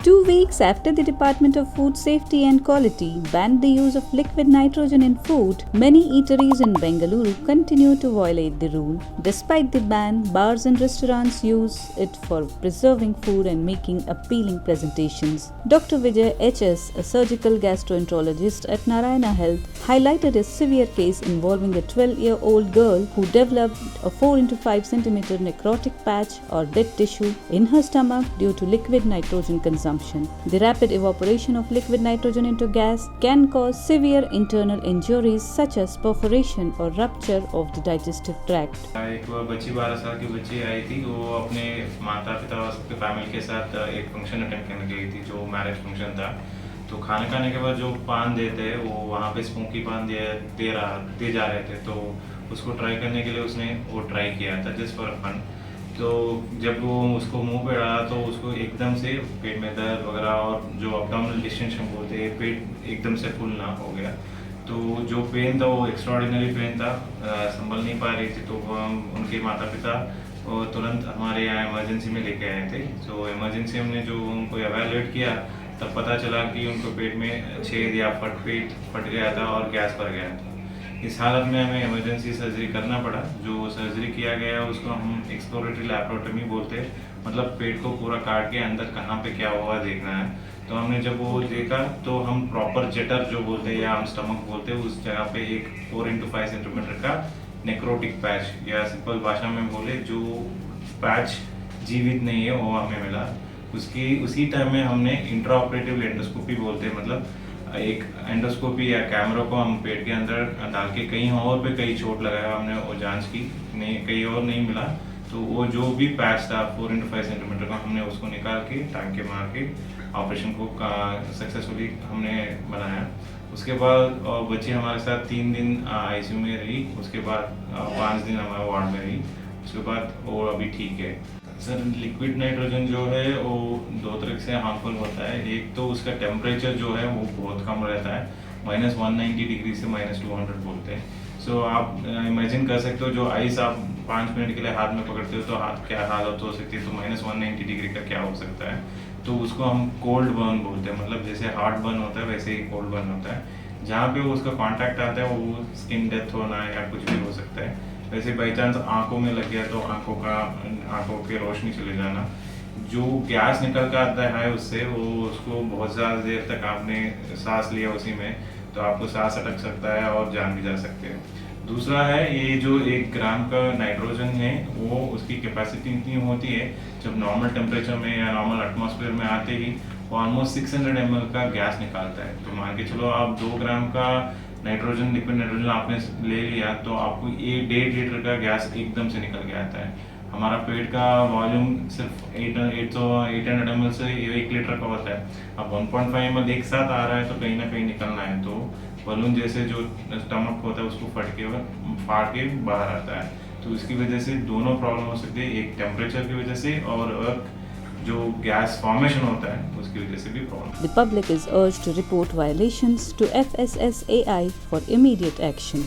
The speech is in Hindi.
2 weeks after the Department of Food Safety and Quality banned the use of liquid nitrogen in food, many eateries in Bengaluru continue to violate the rule. Despite the ban, bars and restaurants use it for preserving food and making appealing presentations. Dr. Vijay H.S., a surgical gastroenterologist at Narayana Health, highlighted a severe case involving a 12-year-old girl who developed a 4 into 5 centimeter necrotic patch or dead tissue in her stomach due to liquid nitrogen consumption. The rapid evaporation of liquid nitrogen into gas can cause severe internal injuries such as perforation or rupture of the digestive tract. एक बच्ची 12 साल की बच्ची आई थी, वो अपने माता पिता और सबके फैमिली के साथ एक फंक्शन अटेंड करने गई थी जो मैरिज फंक्शन था। तो खाना खाने के बाद जो पान देते हैं वो वहाँ पे स्मोकी पान दे जा रहे थे, तो उसको ट्राई करने के लिए उसने वो ट्राई किया था जस्ट फॉर फन। तो जब वो उसको मुंह पे डाला तो उसको एकदम से पेट में दर्द वगैरह और जो अब्डोमिनल डिस्टेंशन बोलते हैं, पेट एकदम से फूलना हो गया। तो जो पेन था वो एक्स्ट्राऑर्डिनरी पेन था, संभल नहीं पा रही थी। तो उनके माता पिता वो तुरंत हमारे यहाँ इमरजेंसी में लेके आए थे। तो इमरजेंसी हमने जो उनको एवेलुएट किया तब पता चला कि उनको पेट में छेद या पेट फट गया था और गैस भर गया था। इस हालत में हमें इमरजेंसी सर्जरी करना पड़ा। जो सर्जरी किया गया उसको हम एक्सप्लोरेटरी लैप्रोटमी बोलते हैं, मतलब पेट को पूरा काट के अंदर कहाँ पे क्या हुआ देखना है। तो हमने जब वो देखा तो हम प्रॉपर जेटर जो बोलते हैं या हम स्टमक बोलते हैं, उस जगह पे एक 4 into 5 सेंटीमीटर का नेक्रोटिक पैच, या सिंपल भाषा में बोले जो पैच जीवित नहीं है वो हमें मिला। उसी टाइम में हमने इंट्रा ऑपरेटिव एंडोस्कोपी बोलते हैं, मतलब एक एंडोस्कोपी या कैमरा को हम पेट के अंदर डाल के कहीं और पे कई चोट लगाया, हमने वो जांच की, नहीं कहीं और नहीं मिला। तो वो जो भी पैच था 4 into 5 सेंटीमीटर का, हमने उसको निकाल के टांग के मार के ऑपरेशन को सक्सेसफुली हमने बनाया। उसके बाद बच्ची हमारे साथ 3 दिन आईसीयू में रही, उसके बाद 5 दिन हमारे वार्ड में रही, उसके बाद वो अभी ठीक है। सर लिक्विड नाइट्रोजन जो है वो 2 तरह से हार्मफुल होता है। एक तो उसका टेम्परेचर जो है वो बहुत कम रहता है, -190 डिग्री से -200 बोलते हैं। सो आप इमेजिन कर सकते हो जो आइस आप 5 मिनट के लिए हाथ में पकड़ते हो तो हाथ क्या हालत हो सकती है, तो -190 डिग्री का क्या हो सकता है। तो उसको हम कोल्ड बर्न बोलते हैं, मतलब जैसे हार्ट बर्न होता है वैसे ही कोल्ड बर्न होता है। जहाँ पे उसका कॉन्टैक्ट आता है वो स्किन डेथ होना या कुछ भी हो सकता है। वैसे बाई चांस आंखों में लग गया तो आंखों की रोशनी चले जाना। जो गैस निकल कर आता है उससे वो उसको बहुत ज़्यादा देर तक आपने सांस लिया उसी में तो आपको सांस अटक सकता है और जान भी जा सकते हैं। दूसरा है ये जो 1 ग्राम का नाइट्रोजन है वो उसकी कैपेसिटी इतनी होती है, जब नॉर्मल टेम्परेचर में या नॉर्मल एटमॉस्फेयर में आते ही वो ऑलमोस्ट 600 ml का गैस निकालता है। तो मान के चलो आप 2 ग्राम का नाइट्रोजन लिक्विड नाइट्रोजन आपने ले लिया तो आपको 1.5 लीटर का गैस एकदम से निकल के आता है। हमारा पेट का वॉल्यूम सिर्फ 800 ml से 1 लीटर का होता है। अब 1.5 ml एक साथ आ रहा है तो कहीं ना कहीं निकलना है, तो बलून जैसे जो स्टमक होता है उसको फाड़ के बाहर आता है। तो इसकी वजह से दोनों प्रॉब्लम हो सकती है, एक टेम्परेचर की वजह से और जो गैस फॉर्मेशन होता है उसकी वजह से भी problem. The public is urged to report violations to FSSAI for immediate action.